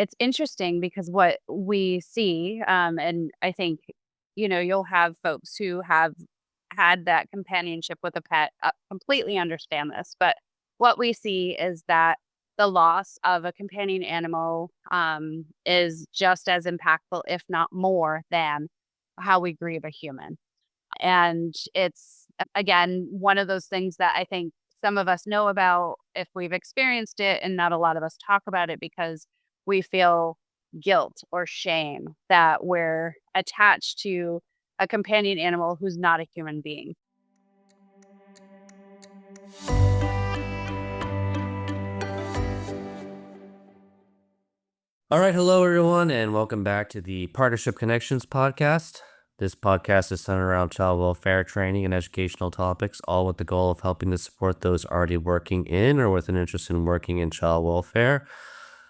it's interesting because what we see, and I think, you'll have folks who have had that companionship with a pet, completely understand this. But what we see is that the loss of a companion animal is just as impactful, if not more, than how we grieve a human. And it's, again, one of those things that I think some of us know about if we've experienced it, and not a lot of us talk about it because we feel guilt or shame that we're attached to a companion animal who's not a human being. All right, hello everyone, and welcome back to the Partnership Connections podcast. This podcast is centered around child welfare training and educational topics, all with the goal of helping to support those already working in or with an interest in working in child welfare.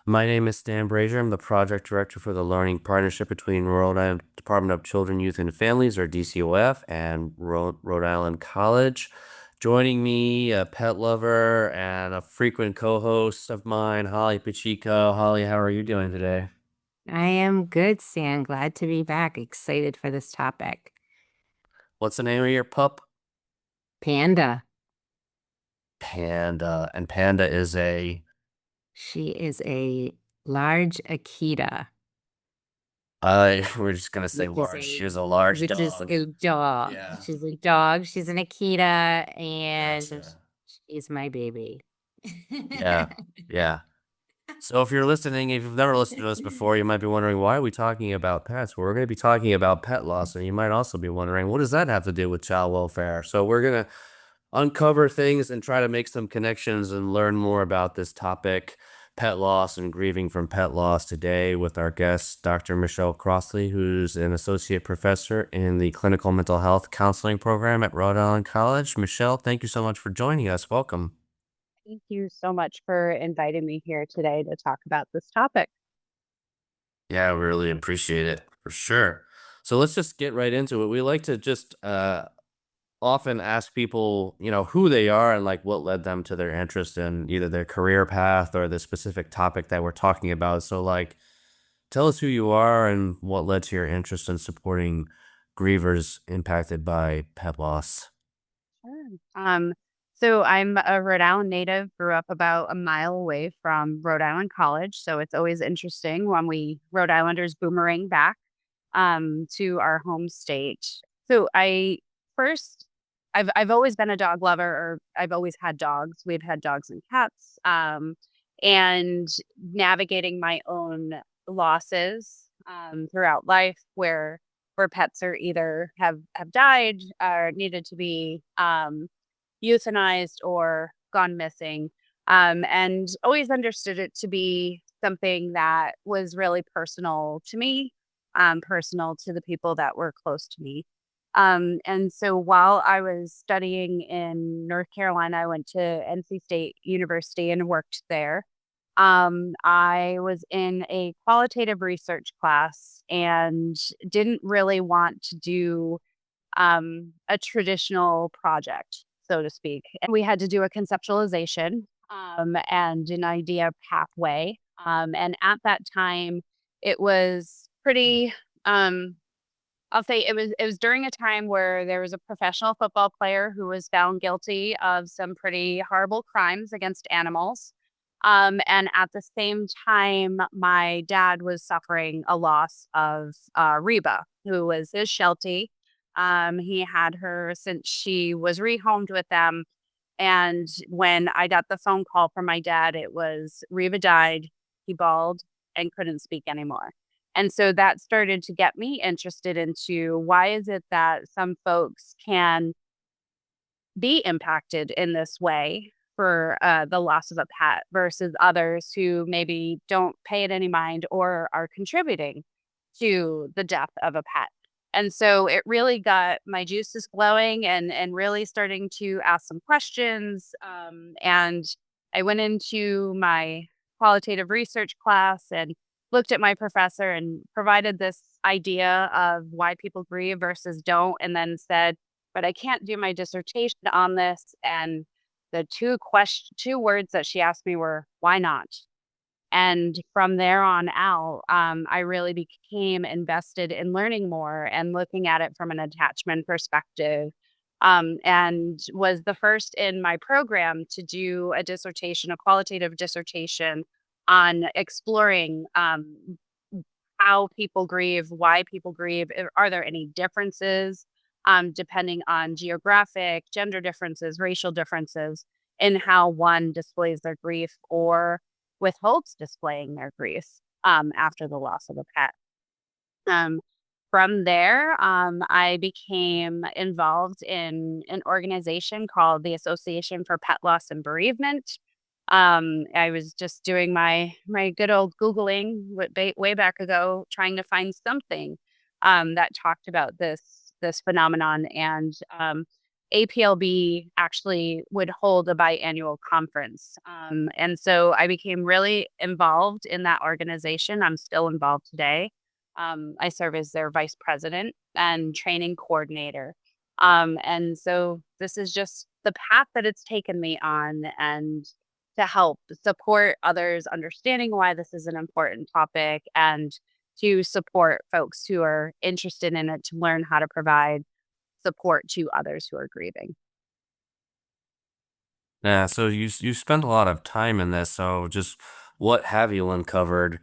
My name is Stan Brazier. I'm the project director for the Learning Partnership between Rhode Island Department of Children, Youth, and Families, or DCOF, and Rhode Island College. Joining me, a pet lover and a frequent co-host of mine, Holly Pacheco. Holly, how are you doing today? I am good, Sam. Glad to be back. Excited for this topic. What's the name of your pup? Panda. Panda. And Panda is a She is a large Akita, we're just gonna say which is large. a She's a large which is dog. a dog. Yeah. She's a dog. She's an Akita, and Gotcha. she's my baby. Yeah. Yeah. So if you're listening, if you've never listened to us before, you might be wondering, why are we talking about pets? Well, we're going to be talking about pet loss, and you might also be wondering, what does that have to do with child welfare? So we're going to uncover things and try to make some connections and learn more about this topic, pet loss and grieving from pet loss, today with our guest, Dr. Michelle Crossley, who's an associate professor in the clinical mental health counseling program at Rhode Island College. Michelle, thank you so much for joining us. Welcome. Thank you so much for inviting me here today to talk about this topic. Yeah, we really appreciate it for sure. So let's just get right into it. We like to just often ask people, who they are and like what led them to their interest in either their career path or the specific topic that we're talking about. So like tell us who you are and what led to your interest in supporting grievers impacted by pet loss. Sure. So I'm a Rhode Island native, grew up about a mile away from Rhode Island College. So it's always interesting when we Rhode Islanders boomerang back to our home state. So first I've always been a dog lover, or I've always had dogs. We've had dogs and cats. And navigating my own losses throughout life where pets are either have died or needed to be euthanized or gone missing, and always understood it to be something that was really personal to me, personal to the people that were close to me. And so while I was studying in North Carolina, I went to NC State University and worked there. I was in a qualitative research class and didn't really want to do a traditional project, so to speak. And we had to do a conceptualization and an idea pathway. And at that time, it was pretty. I'll say it was during a time where there was a professional football player who was found guilty of some pretty horrible crimes against animals. And at the same time, my dad was suffering a loss of Reba, who was his Sheltie. He had her since she was rehomed with them. And when I got the phone call from my dad, it was Reba died, he bawled, and couldn't speak anymore. And so that started to get me interested into why is it that some folks can be impacted in this way for the loss of a pet versus others who maybe don't pay it any mind or are contributing to the death of a pet. And so it really got my juices flowing and really starting to ask some questions. And I went into my qualitative research class and looked at my professor and provided this idea of why people grieve versus don't, and then said, but I can't do my dissertation on this. And the two words that she asked me were, why not? And from there on out, I really became invested in learning more and looking at it from an attachment perspective. And was the first in my program to do a dissertation, a qualitative dissertation on exploring how people grieve, why people grieve. Are there any differences depending on geographic, gender differences, racial differences in how one displays their grief or withholds displaying their grief after the loss of a pet? Um, from there, I became involved in an organization called the Association for Pet Loss and Bereavement. I was just doing my good old Googling way back ago, trying to find something that talked about this phenomenon. And APLB actually would hold a biannual conference. And so I became really involved in that organization. I'm still involved today. I serve as their vice president and training coordinator. And so this is just the path that it's taken me on, and to help support others understanding why this is an important topic, and to support folks who are interested in it to learn how to provide support to others who are grieving. Yeah, so you spent a lot of time in this. So just what have you uncovered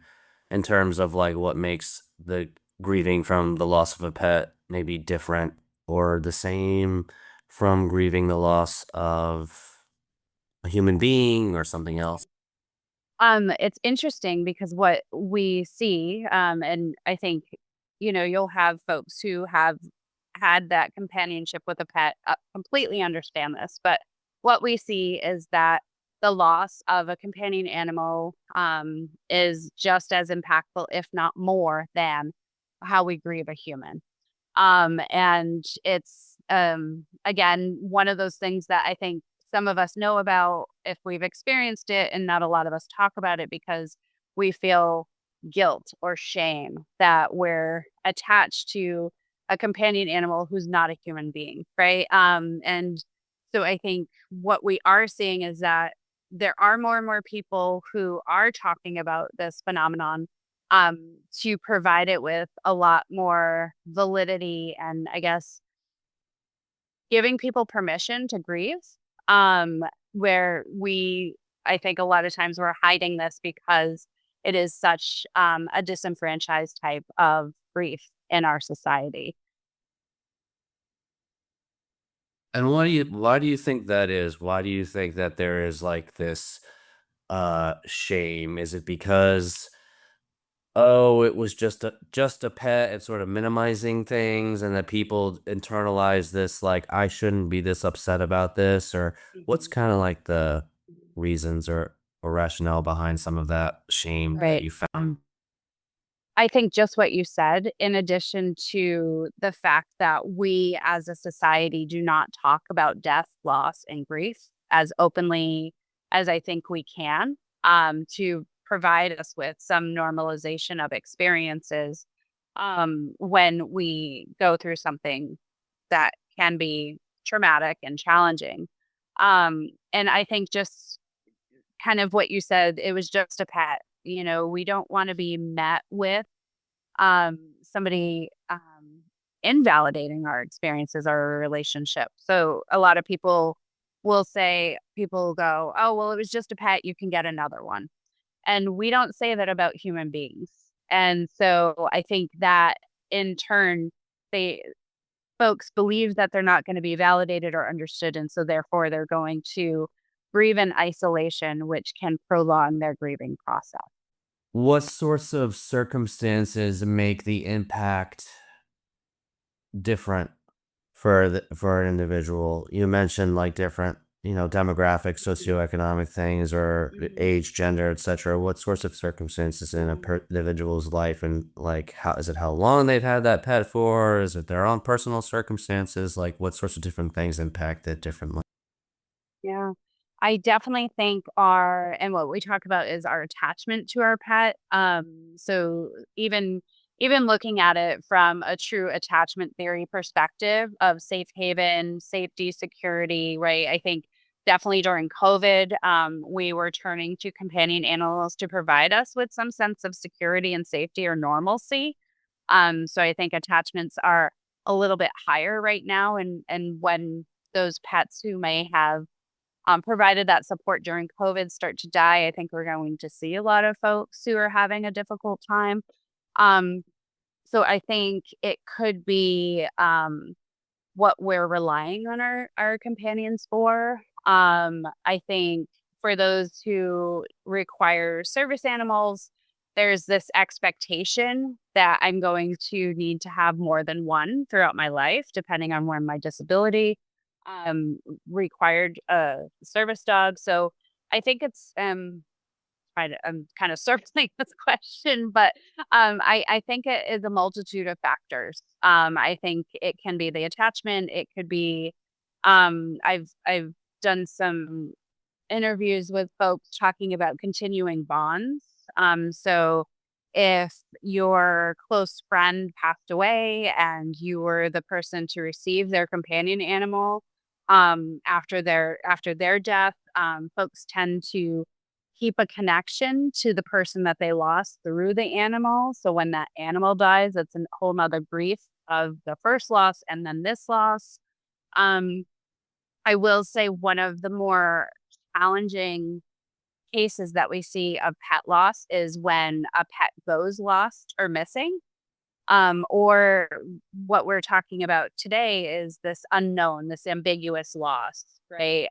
in terms of like what makes the grieving from the loss of a pet maybe different or the same from grieving the loss of a human being or something else? It's interesting because what we see, and I think, you'll have folks who have had that companionship with a pet completely understand this. But what we see is that the loss of a companion animal is just as impactful, if not more, than how we grieve a human. And it's, again, one of those things that I think some of us know about if we've experienced it, and not a lot of us talk about it because we feel guilt or shame that we're attached to a companion animal who's not a human being, right? And so I think what we are seeing is that there are more and more people who are talking about this phenomenon, to provide it with a lot more validity, and I guess giving people permission to grieve. Um, where I think a lot of times we're hiding this because it is such a disenfranchised type of grief in our society. And why do you think that is? Why do you think that there is like this shame? Is it because oh, it was just a pet and sort of minimizing things and that people internalize this like I shouldn't be this upset about this or what's Mhm. kind of like the reasons or rationale behind some of that shame that Right. you found? I think just what you said, in addition to the fact that we as a society do not talk about death, loss, and grief as openly as I think we can, to provide us with some normalization of experiences when we go through something that can be traumatic and challenging. And I think just kind of what you said, it was just a pet. We don't want to be met with somebody invalidating our experiences or our relationship. So a lot of people will say, people go, oh, well, it was just a pet. You can get another one. And we don't say that about human beings. And so I think that in turn, they folks believe that they're not going to be validated or understood. And so therefore they're going to grieve in isolation, which can prolong their grieving process. What sorts of circumstances make the impact different for an individual? You mentioned like different, demographic, Mhm. socioeconomic things or Mhm. age, gender, etc. What sorts of circumstances in a Yeah. individual's life and like how is it how long they've had that pet for? Is it their own personal circumstances? Like what sorts of different things impact it differently? Yeah. I definitely think and what we talk about is our attachment to our pet. So even looking at it from a true attachment theory perspective of safe haven, safety, security, right? I think definitely during COVID, we were turning to companion animals to provide us with some sense of security and safety or normalcy. So I think attachments are a little bit higher right now, and when those pets who may have provided that support during COVID start to die, I think we're going to see a lot of folks who are having a difficult time. Um, so I think it could be what we're relying on our companions for. I think for those who require service animals, there's this expectation that I'm going to need to have more than one throughout my life, depending on when my disability required a service dog. So I think it's I'm kind of circling this question, but I think it is a multitude of factors. I think it can be the attachment. It could be I've done some interviews with folks talking about continuing bonds. So if your close friend passed away and you were the person to receive their companion animal after their death, folks tend to keep a connection to the person that they lost through the animal. So when that animal dies, it's a whole nother grief of the first loss and then this loss. Um, I will say one of the more challenging cases that we see of pet loss is when a pet goes lost or missing. Or what we're talking about today is this unknown, this ambiguous loss, right?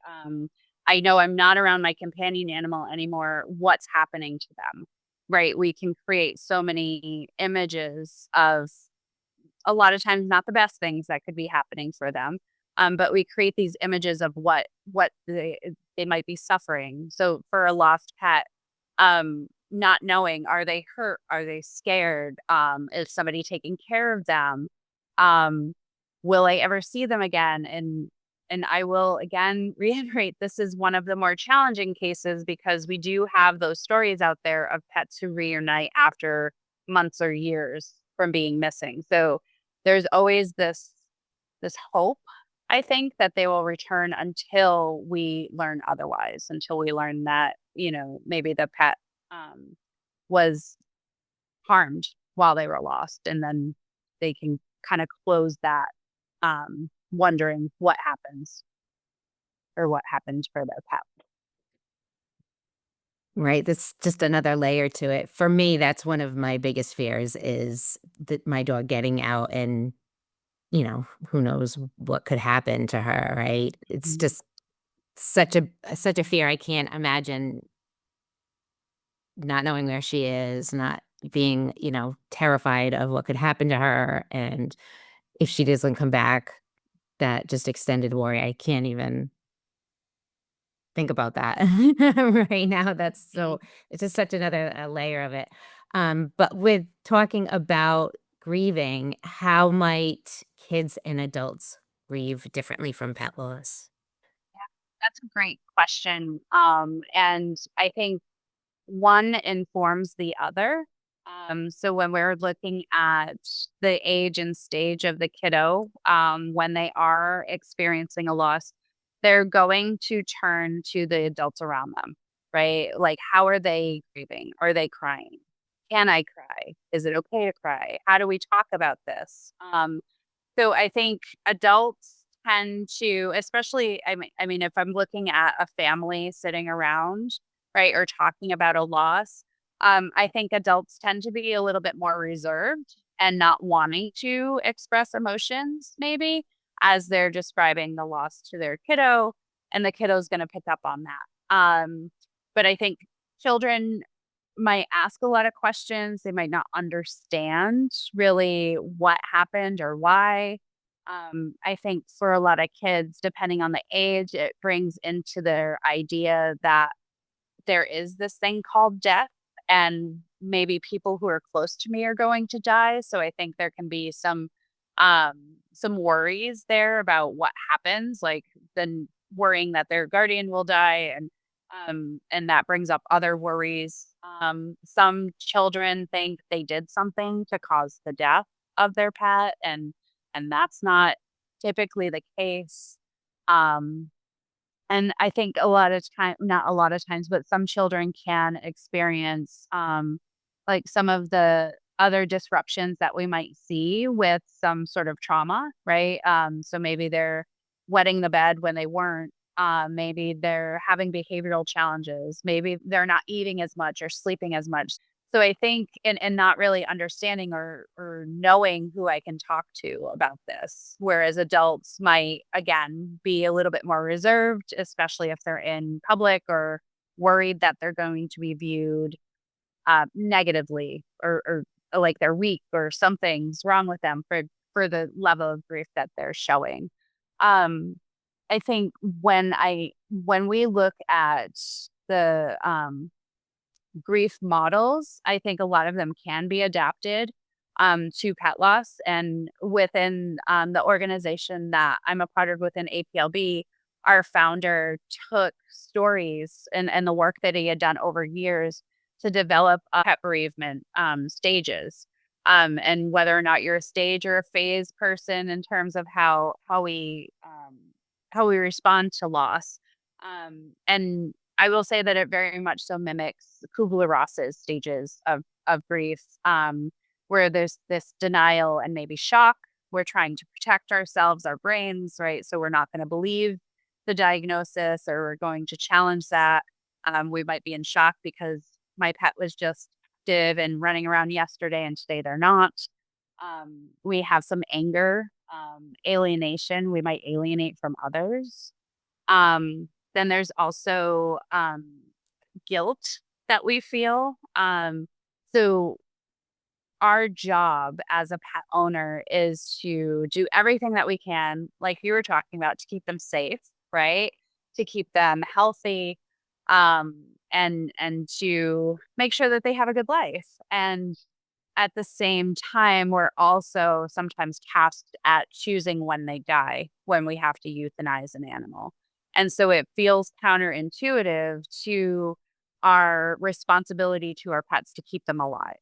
I know I'm not around my companion animal anymore. What's happening to them, right? We can create so many images of a lot of times not the best things that could be happening for them. But we create these images of what they might be suffering. So for a lost pet, not knowing, are they hurt? Are they scared? Is somebody taking care of them? Um, will I ever see them again? And I will again reiterate, this is one of the more challenging cases because we do have those stories out there of pets who reunite after months or years from being missing. So there's always this hope, I think, that they will return until we learn otherwise, until we learn that, maybe the pet um, was harmed while they were lost, and then they can kind of close that, wondering what happens or what happened for their pet. Right, that's just another layer to it. For me, that's one of my biggest fears is that my dog getting out and, who knows what could happen to her, right? It's Mhm. just such a fear. I can't imagine not knowing where she is, not being, terrified of what could happen to her, and if she doesn't come back, that just extended worry. I can't even think about that right now. That's Mhm. so it's just such another layer of it. But with talking about grieving, how might kids and adults grieve differently from pet loss? That's a great question. And I think one informs the other. So when we're looking at the age and stage of the kiddo, when they are experiencing a loss, they're going to turn to the adults around them, right? Like, how are they grieving? Are they crying? Can I cry? Is it okay to cry? How do we talk about this? So I think adults tend to, especially, I mean, if I'm looking at a family sitting around, right, or talking about a loss, I think adults tend to be a little bit more reserved and not wanting to express emotions, maybe as they're describing the loss to their kiddo, and the kiddo's going to pick up on that. But I think children might ask a lot of questions. They might not understand really what happened or why. I think for a lot of kids, depending on the age, it brings into their idea that there is this thing called death, and maybe people who are close to me are going to die. So I think there can be some worries there about what happens, like then worrying that their guardian will die, and that brings up other worries. Some children think they did something to cause the death of their pet, and that's not typically the case. Um And I think a lot of time, not a lot of times, but some children can experience like some of the other disruptions that we might see with some sort of trauma, right? So maybe they're wetting the bed when they weren't. Maybe they're having behavioral challenges. Maybe they're not eating as much or sleeping as much. So I think in not really understanding or knowing who I can talk to about this, whereas adults might again be a little bit more reserved, especially if they're in public or worried that they're going to be viewed negatively or like they're weak or something's wrong with them for the level of grief that they're showing. Um, I think when we look at the grief models, I think a lot of them can be adapted to pet loss. And within the organization that I'm a part of within APLB, our founder took stories and the work that he had done over years to develop pet bereavement stages. And whether or not you're a stage or a phase person in terms of how we respond to loss. And I will say that it very much so mimics Kubler-Ross's stages of grief, where there's this denial and maybe shock. We're trying to protect ourselves, our brains, right? So we're not going to believe the diagnosis, or we're going to challenge that. We might be in shock because my pet was just active and running around yesterday, and today they're not. We have some anger, alienation. We might alienate from others. Then there's also, guilt that we feel. So our job as a pet owner is to do everything that we can, like you were talking about, to keep them safe, right? To keep them healthy, and to make sure that they have a good life. And at the same time, we're also sometimes tasked at choosing when they die, when we have to euthanize an animal. And so it feels counterintuitive to our responsibility to our pets to keep them alive.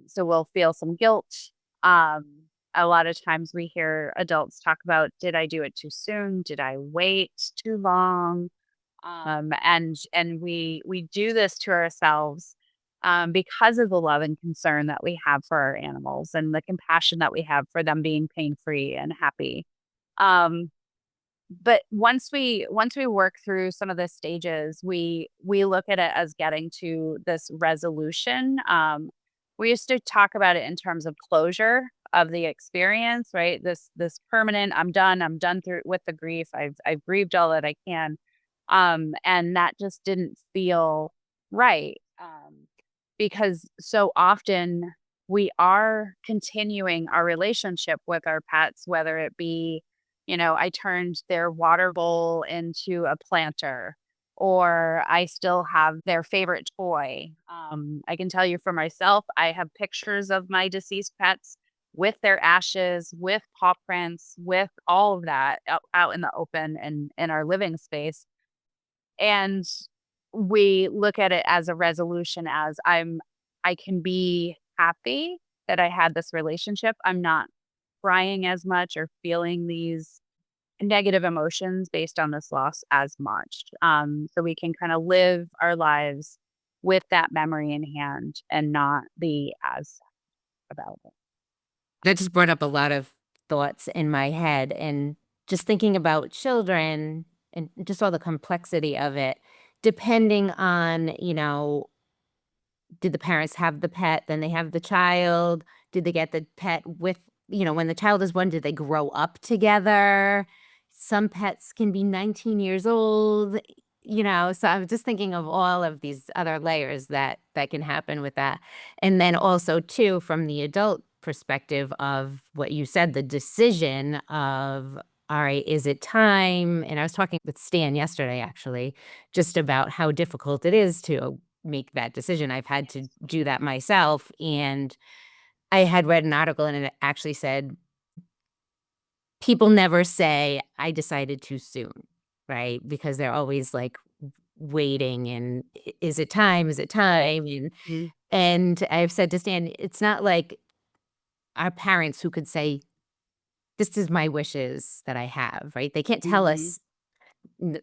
So we'll feel some guilt. Um, a lot of times we hear adults talk about, did I do it too soon? Did I wait too long? And we do this to ourselves because of the love and concern that we have for our animals and the compassion that we have for them being pain free and happy. Um, but once we work through some of the stages, we look at it as getting to this resolution. We used to talk about it in terms of closure of the experience, right? This permanent, I'm done through with the grief. I've grieved all that I can. And that just didn't feel right. Because so often we are continuing our relationship with our pets, whether it be, I turned their water bowl into a planter, or I still have their favorite toy. I can tell you for myself, I have pictures of my deceased pets with their ashes, with paw prints, with all of that out in the open and in our living space. And we look at it as a resolution as I can be happy that I had this relationship. I'm not crying as much or feeling these negative emotions based on this loss as much. So we can kind of live our lives with that memory in hand and not be as sad about it. That just brought up a lot of thoughts in my head, and just thinking about children and just all the complexity of it, depending on, did the parents have the pet, then they have the child? Did they get the pet with, when the child is born, did they grow up together? Some pets can be 19 years old, so I'm just thinking of all of these other layers that can happen with that. And then also too, from the adult perspective of what you said, the decision of, all right, is it time? And I was talking with Stan yesterday, actually, just about how difficult it is to make that decision. I've had to do that myself. And I had read an article and it actually said, people never say, I decided too soon, right? Because they're always like waiting and is it time? Is it time? And I've said to Stan, it's not like our parents who could say, this is my wishes that I have, right? They can't tell Mhm. us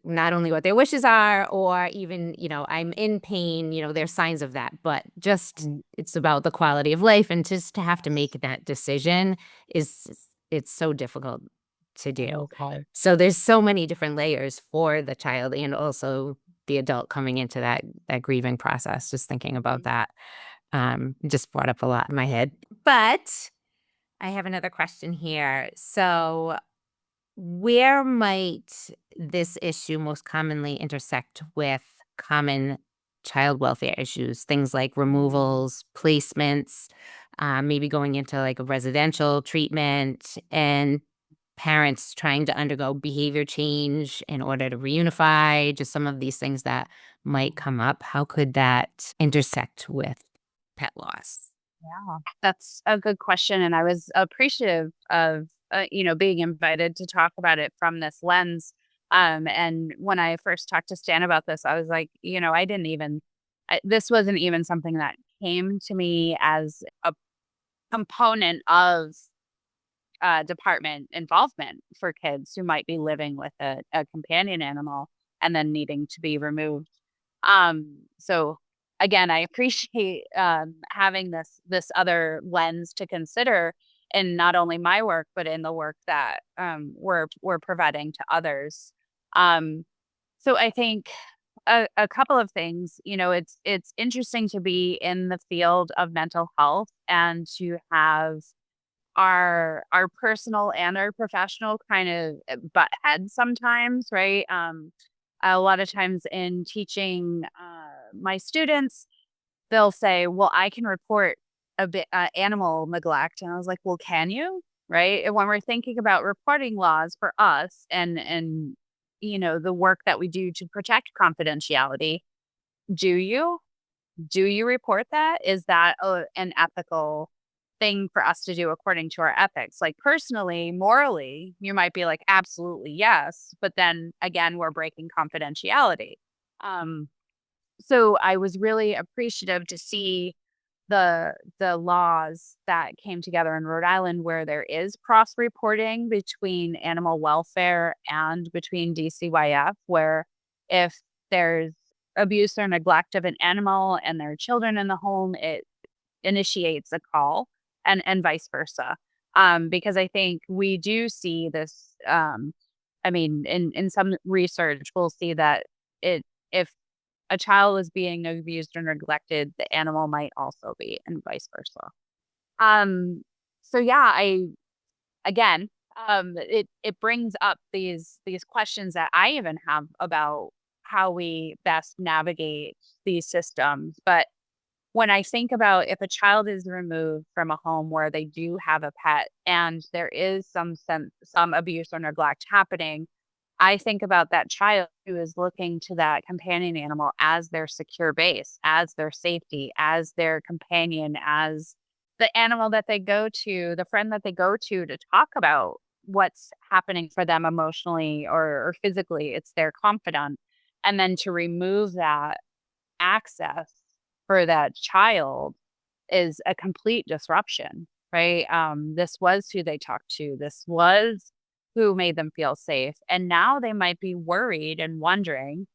not only what their wishes are, or even, I'm in pain, there's signs of that, but just Mm. it's about the quality of life, and just to have to make that decision is it's so difficult to do. Okay. So there's so many different layers for the child and also the adult coming into that grieving process. Just thinking about Mhm. that just brought up a lot in my head. But I have another question here. So where might this issue most commonly intersect with common child welfare issues? Things like Mm. removals, placements, maybe going into like a residential treatment, and parents trying to undergo behavior change in order to reunify, just some of these things that might come up. How could that intersect with pet loss? Yeah, that's a good question, and I was appreciative of, being invited to talk about it from this lens. And when I first talked to Stan about this, I was like, I didn't even this wasn't even something that came to me as a component of department involvement for kids who might be living with a companion animal and then needing to be removed. So again, I appreciate having this other lens to consider in not only my work but in the work that we're providing to others. Um, so I think a couple of things. It's interesting to be in the field of mental health and to have our personal and our professional kind of butt heads sometimes, right? A lot of times in teaching my students, they'll say, "Well, I can report a bit animal neglect," and I was like, "Well, can you?" Right? And when we're thinking about reporting laws for us and the work that we do to protect confidentiality, do you? Do you report that? Is that an ethical thing for us to do according to our ethics? Like personally, morally, you might be like, absolutely yes. But then again, we're breaking confidentiality. Um, so I was really appreciative to see the laws that came together in Rhode Island where there is cross reporting between animal welfare and between DCYF, where if there's abuse or neglect of an animal and there are children in the home, it initiates a call and vice versa. Because I think we do see this. I mean, in some research, we'll see that it if a child is being abused or neglected, the animal might also be, and vice versa. Um, so yeah, I again, it brings up these questions that I even have about how we best navigate these systems. But when I think about if a child is removed from a home where they do have a pet and there is some abuse or neglect happening, I think about that child who is looking to that companion animal as their secure base, as their safety, as their companion, as the animal that they go to, the friend that they go to talk about what's happening for them emotionally or physically. It's their confidant. And then to remove that access for that child is a complete disruption, right? This was who they talked to. This was who made them feel safe. And now they might be worried and wondering,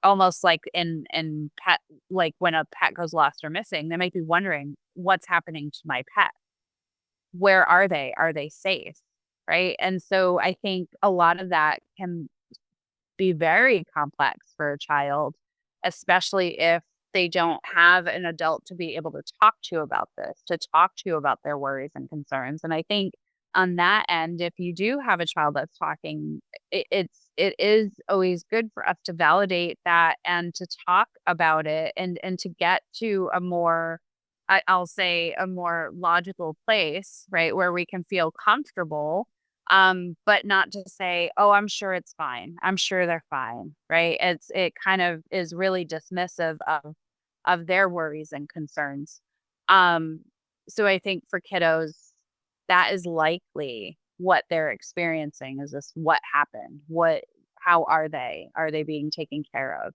almost like in pet, like when a pet goes lost or missing, they might be wondering what's happening to my pet. Where are they? Are they safe? Right. And so I think a lot of that can be very complex for a child, especially if they don't have an adult to be able to talk to about this, to talk to about their worries and concerns. And I think on that end, if you do have a child that's talking, it is always good for us to validate that and to talk about it and to get to a more I'll say a more logical place, right, where we can feel comfortable but not to say, "Oh, I'm sure it's fine. I'm sure they're fine." Right? It kind of is really dismissive of their worries and concerns. Um, so I think for kiddos, that is likely what they're experiencing is this what happened? How are they? Are they being taken care of?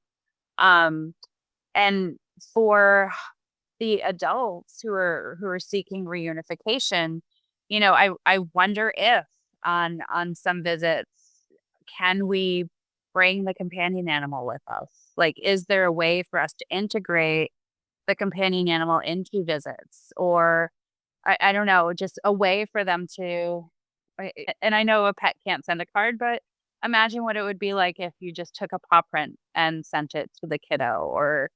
Um, and for the adults who are seeking reunification, I wonder if on some visits can we bring the companion animal with us? Like, is there a way for us to integrate the companion animal into visits? Or I don't know, just a way for them to and I know a pet can't send a card, but imagine what it would be like if you just took a paw print and sent it to the kiddo or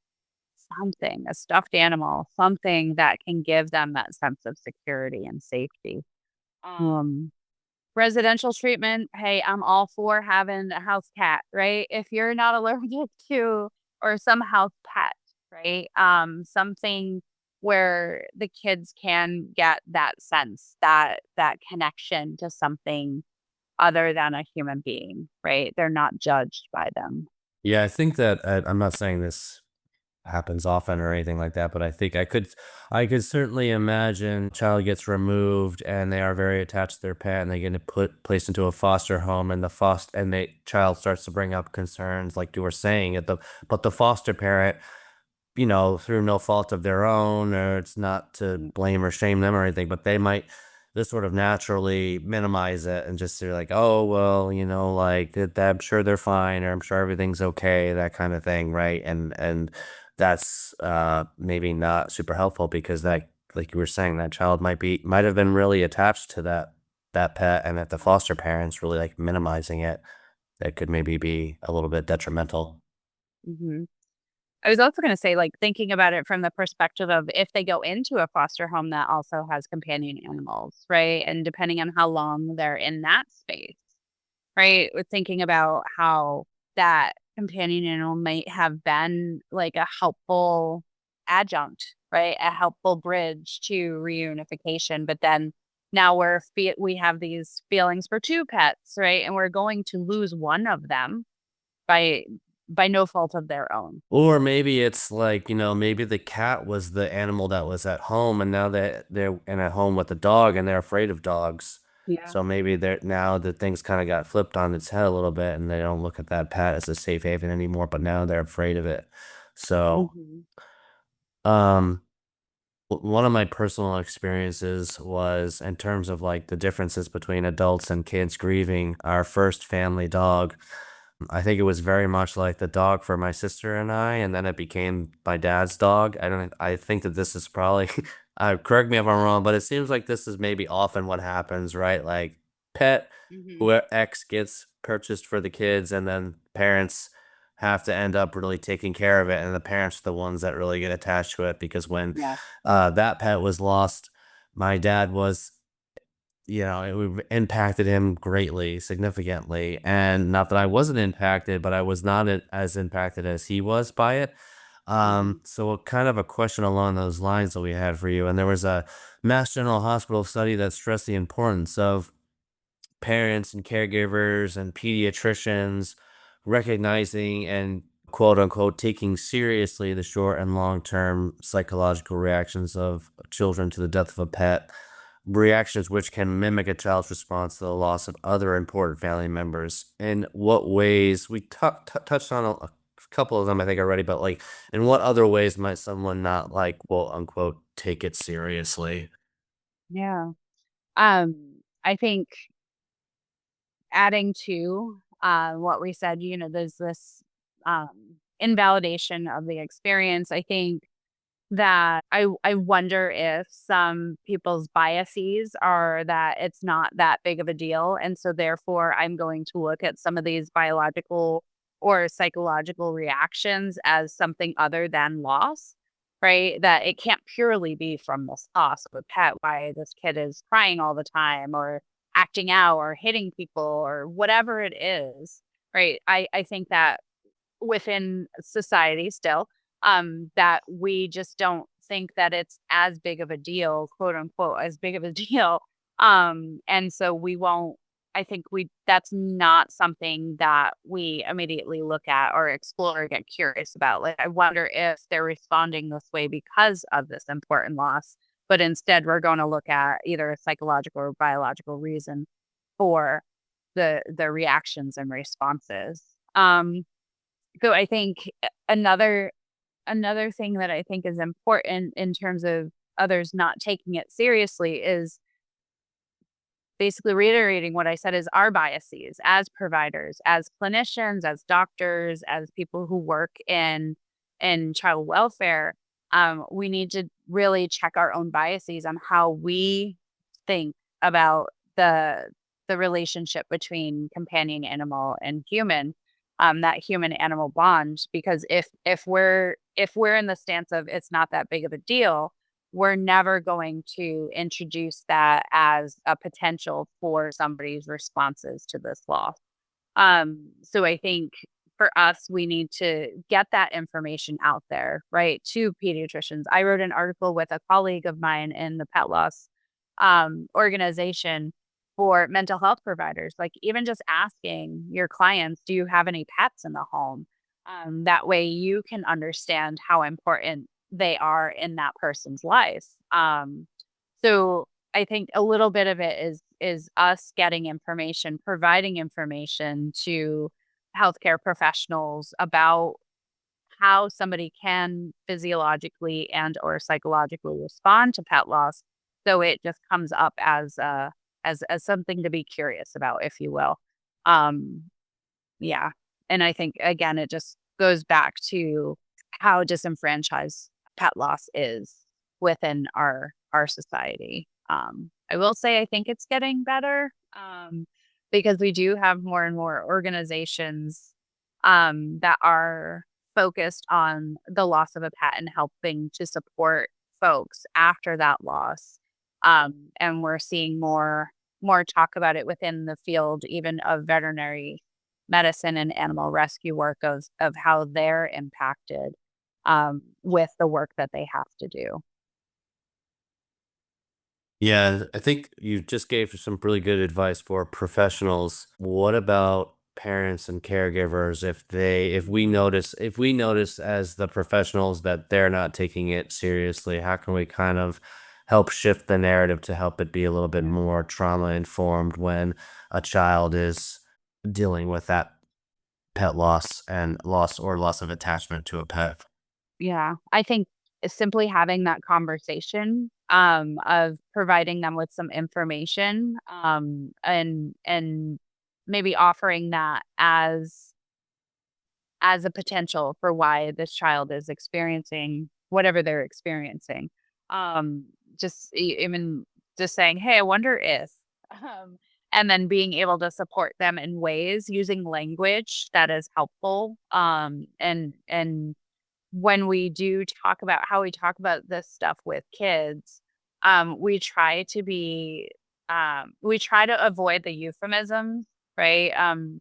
something, a stuffed animal, something that can give them that sense of security and safety. Um, Residential treatment, hey, I'm all for having a house cat, right? If you're not allergic to or some house pet, right? Something where the kids can get that sense, that connection to something other than a human being, right? They're not judged by them. Yeah, I think that I'm not saying this happens often or anything like that, but I could certainly imagine a child gets removed and they are very attached to their pet and they get put placed into a foster home and the child starts to bring up concerns like you were saying at the but the foster parent, through no fault of their own, or it's not to blame or shame them or anything, but they might just sort of naturally minimize it and just say like, oh, well, like I'm sure they're fine, or I'm sure everything's okay, that kind of thing, right? And that's maybe not super helpful because that, like you were saying, that child might have been really attached to that pet, and if the foster parents really like minimizing it, that could maybe be a little bit detrimental. Hmm. I was also going to say, like, thinking about it from the perspective of if they go into a foster home that also has companion animals, right? And depending on how long they're in that space, right? We're thinking about how that companion animal might have been like a helpful adjunct, right? A helpful bridge to reunification. But then now we have these feelings for two pets, right? And we're going to lose one of them by no fault of their own. Or maybe it's like, maybe the cat was the animal that was at home and now that they're in a home with a dog and they're afraid of dogs. Yeah. So maybe they're now the things kind of got flipped on its head a little bit and they don't look at that pet as a safe haven anymore, but now they're afraid of it. So, Hmm. um, one of my personal experiences was in terms of like the differences between adults and kids grieving our first family dog. I think it was very much like the dog for my sister and I, and then it became my dad's dog. I think that this is probably, correct me if I'm wrong, but it seems like this is maybe often what happens, right? Like pet, Hmm. who X gets purchased for the kids, and then parents have to end up really taking care of it, and the parents are the ones that really get attached to it because when Yeah. that pet was lost, my dad was impacted him greatly, significantly, and not that I wasn't impacted, but I was not as impacted as he was by it. Hmm. So kind of a question along those lines that we had for you, and there was a Mass General Hospital study that stressed the importance of parents and caregivers and pediatricians recognizing and quote unquote taking seriously the short and long term psychological reactions of children to the death of a pet, reactions which can mimic a child's response to the loss of other important family members. In what ways, we touched on a couple of them, I think, already, but like, in what other ways might someone not like, quote unquote, take it seriously? Yeah. I think adding to what we said, there's this invalidation of the experience. I think that I wonder if some people's biases are that it's not that big of a deal, and so therefore I'm going to look at some of these biological or psychological reactions as something other than loss, right? That it can't purely be from this loss of a pet, why this kid is crying all the time or acting out or hitting people or whatever it is, right? I think that within society still, that we just don't think that it's as big of a deal, quote unquote, as big of a deal. And so we won't, I think that's not something that we immediately look at or explore or get curious about. Like, I wonder if they're responding this way because of this important loss, but instead we're going to look at either a psychological or biological reason for the reactions and responses. So I think another thing that I think is important in terms of others not taking it seriously is basically reiterating what I said is our biases as providers, as clinicians, as doctors, as people who work in child welfare. We need to really check our own biases on how we think about the relationship between companion animal and human, that human animal bond. Because if we're in the stance of it's not that big of a deal, we're never going to introduce that as a potential for somebody's responses to this law. So I think for us, we need to get that information out there, right, to pediatricians. I wrote an article with a colleague of mine in the pet loss organization for mental health providers, like even just asking your clients, do you have any pets in the home? That way you can understand how important they are in that person's life. So I think a little bit of it is us getting information, providing information to healthcare professionals about how somebody can physiologically and or psychologically respond to pet loss. So it just comes up as as something to be curious about, if you will. Um, yeah. And I think again, it just goes back to how disenfranchised pet loss is within our society. I will say I think it's getting better, because we do have more and more organizations that are focused on the loss of a pet and helping to support folks after that loss. And we're seeing more talk about it within the field, even of veterinary medicine and animal rescue work of how they're impacted with the work that they have to do. Yeah, I think you just gave some really good advice for professionals. What about parents and caregivers if we notice as the professionals that they're not taking it seriously, how can we kind of help shift the narrative to help it be a little bit Yeah. more trauma informed when a child is dealing with that pet loss and loss of attachment to a pet? Yeah. I think simply having that conversation, of providing them with some information, and maybe offering that as a potential for why this child is experiencing whatever they're experiencing. Um, just even just saying, "Hey, I wonder if," um, and then being able to support them in ways using language that is helpful. And when we do talk about how we talk about this stuff with kids, we try to be, we try to avoid the euphemisms, right?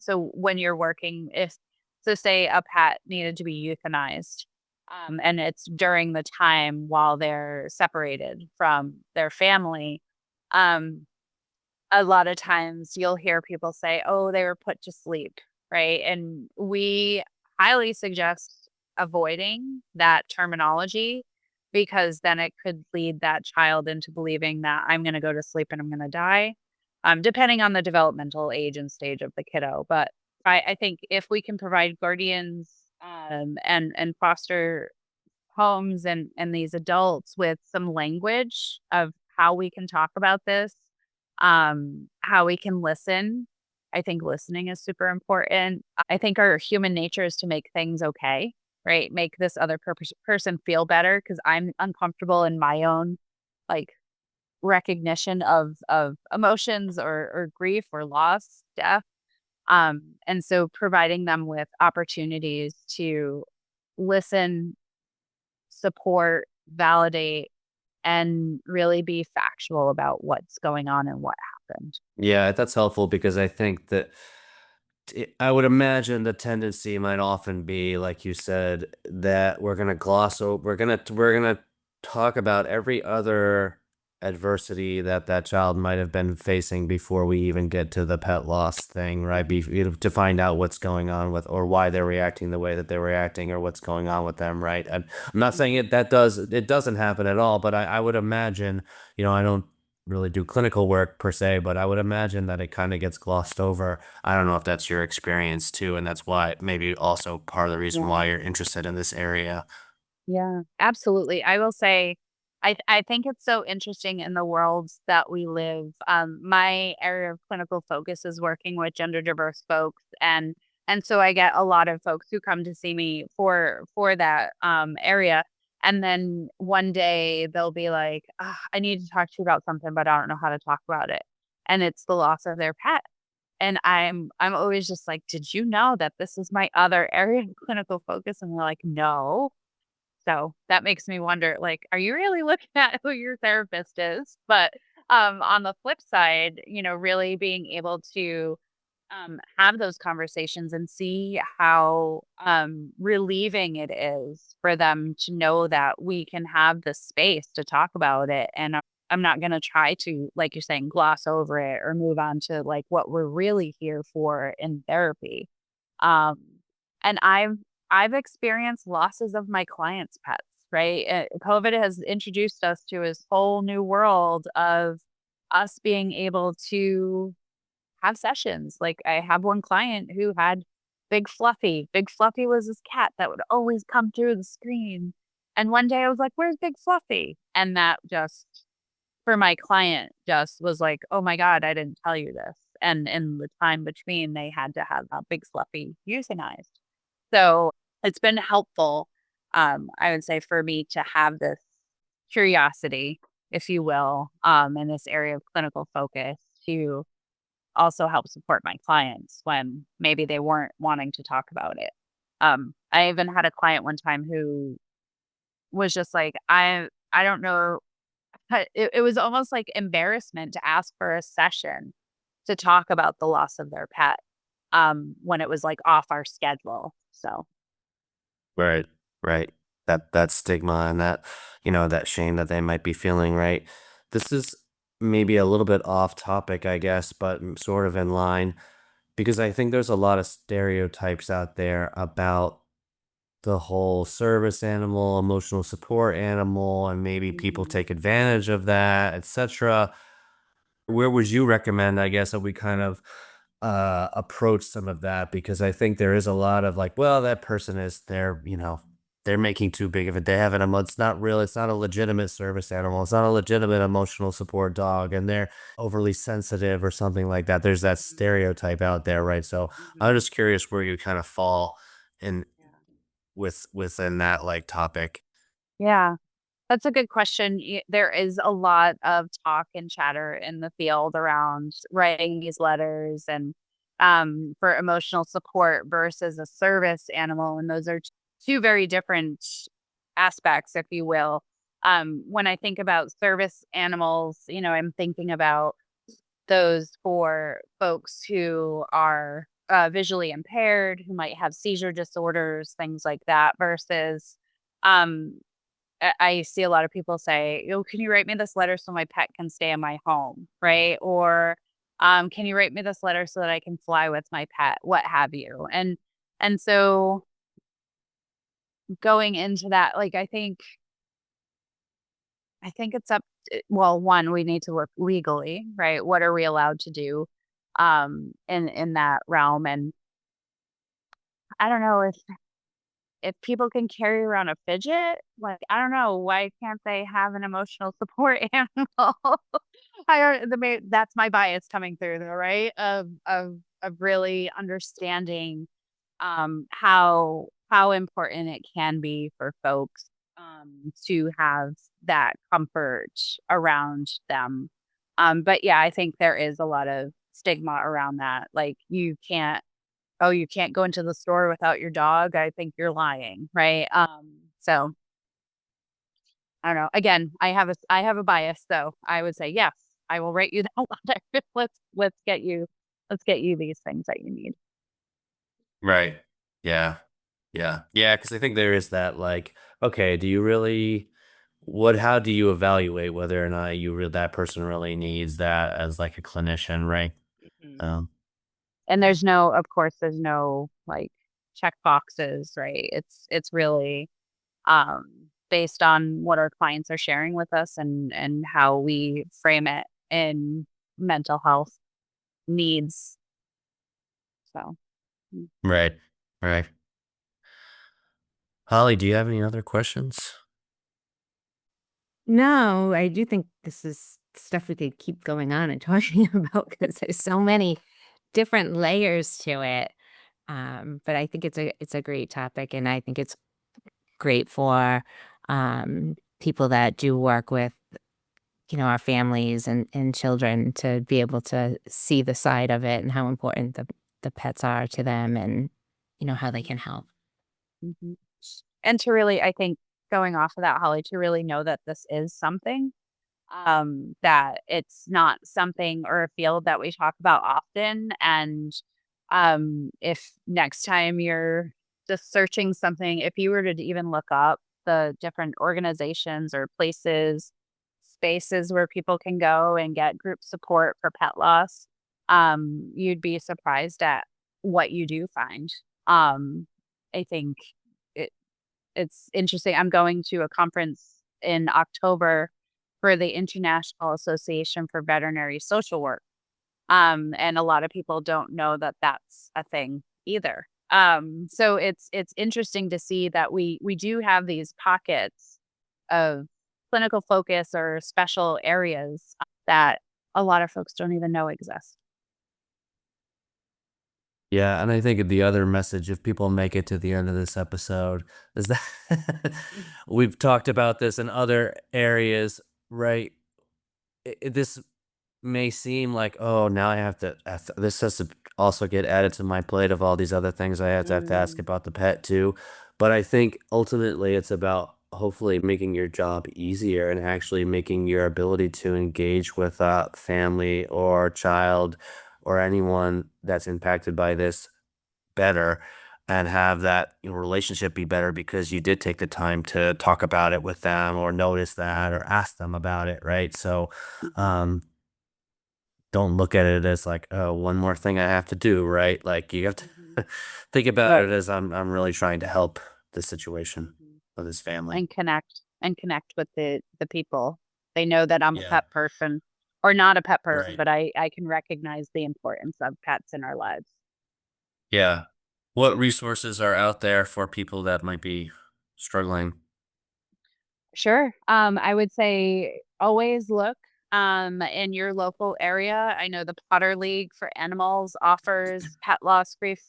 So when you're working, if so, say a pet needed to be euthanized, and it's during the time while they're separated from their family, um, a lot of times you'll hear people say, "Oh, they were put to sleep," right? And we highly suggest avoiding that terminology because then it could lead that child into believing that I'm going to go to sleep and I'm going to die, depending on the developmental age and stage of the kiddo. But I think if we can provide guardians, and foster homes and these adults with some language of how we can talk about this, how we can listen. I think listening is super important. I think our human nature is to make things okay, right? Make this other person feel better because I'm uncomfortable in my own like recognition of emotions or grief or loss, death. And so providing them with opportunities to listen, support, validate, and really be factual about what's going on and what happened. Yeah, that's helpful because I think that I would imagine the tendency might often be, like you said, that we're gonna gloss over, we're gonna talk about every other adversity that that child might have been facing before we even get to the pet loss thing, right? To find out what's going on with or why they're reacting the way that they're reacting or what's going on with them, right? And I'm not saying it doesn't happen at all, but I would imagine, I don't really do clinical work per se, but I would imagine that it kind of gets glossed over. I don't know if that's your experience too, and that's why maybe also part of the reason Yeah. why you're interested in this area. Yeah, absolutely. I will say I think it's so interesting in the worlds that we live. My area of clinical focus is working with gender diverse folks, and so I get a lot of folks who come to see me for that area. And then one day they'll be like, "Ah, I need to talk to you about something, but I don't know how to talk about it." And it's the loss of their pet. And I'm always just like, "Did you know that this is my other area of clinical focus?" And they're like, "No." So that makes me wonder, like, are you really looking at who your therapist is? But on the flip side, really being able to have those conversations and see how relieving it is for them to know that we can have the space to talk about it. And I'm not going to try to, like you're saying, gloss over it or move on to like what we're really here for in therapy. Um, and I've experienced losses of my clients' pets, right? COVID has introduced us to this whole new world of us being able to have sessions. Like I have one client who had Big Fluffy. Big Fluffy was this cat that would always come through the screen. And one day I was like, "Where's Big Fluffy?" And that just for my client just was like, "Oh my god, I didn't tell you this." And in the time between, they had to have that Big Fluffy euthanized. So, it's been helpful, I would say for me to have this curiosity, if you will, in this area of clinical focus to also help support my clients when maybe they weren't wanting to talk about it. I even had a client one time who was just like, I don't know." It was almost like embarrassment to ask for a session to talk about the loss of their pet, when it was, like, off our schedule, so Right. Right. That stigma and that, that shame that they might be feeling, right? This is maybe a little bit off topic, I guess, but sort of in line because I think there's a lot of stereotypes out there about the whole service animal, emotional support animal, and maybe people Mhm. take advantage of that, etc. Where would you recommend, I guess, that we kind of approach some of that? Because I think there is a lot of like, well, that person is they're making too big of it. They have an it's not real, it's not a legitimate service animal, it's not a legitimate emotional support dog, and they're overly sensitive or something like that. There's that Mhm. stereotype out there, right? So I'm Mhm. just curious where you kind of fall in Yeah. within that like topic. Yeah. That's a good question. There is a lot of talk and chatter in the field around writing these letters and for emotional support versus a service animal. And those are two very different aspects, if you will. When I think about service animals, I'm thinking about those for folks who are visually impaired, who might have seizure disorders, things like that, versus um, I see a lot of people say, "Oh, can you write me this letter so my pet can stay in my home?" Right? Or, "Can you write me this letter so that I can fly with my pet?" What have you. And so going into that, like I think it's up well, one, we need to look legally, right? What are we allowed to do in that realm? And I don't know if people can carry around a fidget, like, I don't know, why can't they have an emotional support animal? I don't that's my bias coming through though, right? Of really understanding how important it can be for folks to have that comfort around them. But yeah, I think there is a lot of stigma around that. Like oh, you can't go into the store without your dog. I think you're lying, right? So I don't know. Again, I have a bias, so I would say yes. I will write you that letter. Let's get you these things that you need. Right. Yeah. Yeah. Yeah. Because I think there is that like, okay, do you really how do you evaluate whether or not that person really needs that as like a clinician, right? Mhm. Um, And there's no like check boxes, right? It's really based on what our clients are sharing with us and how we frame it in mental health needs. So mm. right. Right. Holly, do you have any other questions? No, I do think this is stuff we could keep going on and talking about because there's so many different layers to it. But I think it's a great topic, and I think it's great for people that do work with our families and children to be able to see the side of it and how important the pets are to them and how they can help. Mhm. And to really, I think, going off of that, Holly, to really know that this is something, that it's not something or a field that we talk about often. And if next time you're just searching something, if you were to even look up the different organizations or places, spaces where people can go and get group support for pet loss, you'd be surprised at what you do find. Um, I think it, it's interesting. I'm going to a conference in October for the International Association for Veterinary Social Work. And a lot of people don't know that that's a thing either. So it's interesting to see that we do have these pockets of clinical focus or special areas that a lot of folks don't even know exist. Yeah, and I think the other message, if people make it to the end of this episode, is that Mhm. we've talked about this in other areas, right? This may seem like, oh, now this has to also get added to my plate of all these other things I have to ask Mm, about the pet too. But I think ultimately it's about hopefully making your job easier and actually making your ability to engage with a family or child or anyone that's impacted by this better and have that relationship be better because you did take the time to talk about it with them or notice that or ask them about it, right? So mhm, um don't look at it as like, oh, one more thing I have to do, right? Like you have to mhm. think about it Right. as I'm really trying to help the situation Mhm. of this family. And connect with the people. They know that I'm a Yeah, pet person or not a pet person, right. but I can recognize the importance of pets in our lives. Yeah. What resources are out there for people that might be struggling? Sure. I would say always look in your local area. I know the Potter League for Animals offers pet loss grief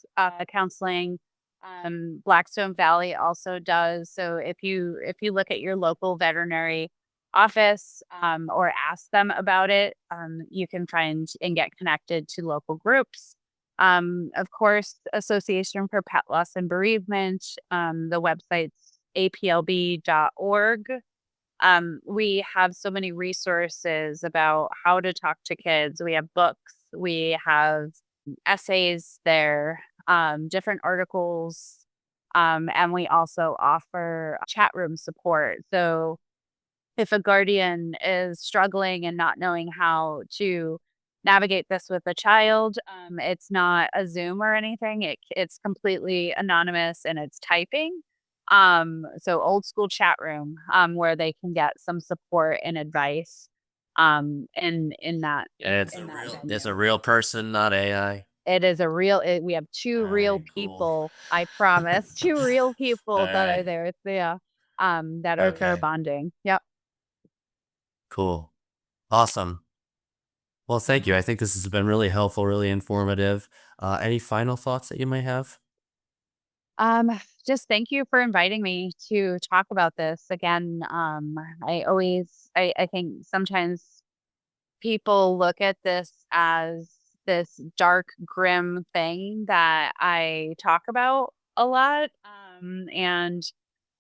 counseling. Blackstone Valley also does. So if you look at your local veterinary office or ask them about it, you can find and get connected to local groups. Of course, Association for Pet Loss and Bereavement. The website's aplb.org. We have so many resources about how to talk to kids. We have books, we have essays there, different articles, and we also offer chat room support. So if a guardian is struggling and not knowing how to navigate this with a child, it's not a Zoom or anything. It's completely anonymous and it's typing. So old school chat room, where they can get some support and advice, in that Yeah, it's a venue. real person, not AI. It is a real. We have All two real right, cool. people. I promise, two real All people that are right. there. It's yeah, that are Okay. bonding. Yep. Cool. Awesome. Well, thank you. I think this has been really helpful, really informative. Any final thoughts that you might have? Um, just thank you for inviting me to talk about this again. I think sometimes people look at this as this dark, grim thing that I talk about a lot. And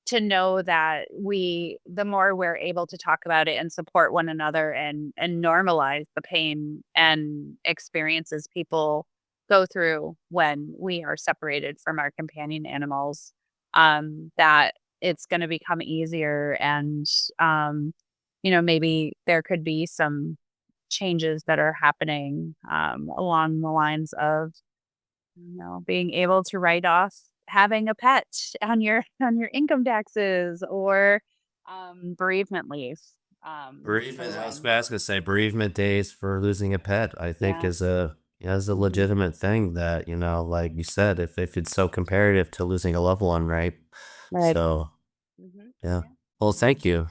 to know that the more we're able to talk about it and support one another and normalize the pain and experiences people go through when we are separated from our companion animals, that it's going to become easier. And um maybe there could be some changes that are happening along the lines of being able to write off having a pet on your income taxes or bereavement leave for Bereavement, when. I was gonna say bereavement days for losing a pet, I think Yeah. is a Hmm. legitimate thing that, like you said, if it's so comparative to losing a loved one, right? Right. So Hmm. yeah. Yeah. Well, thank you.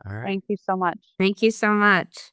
All right. Thank you so much. Thank you so much.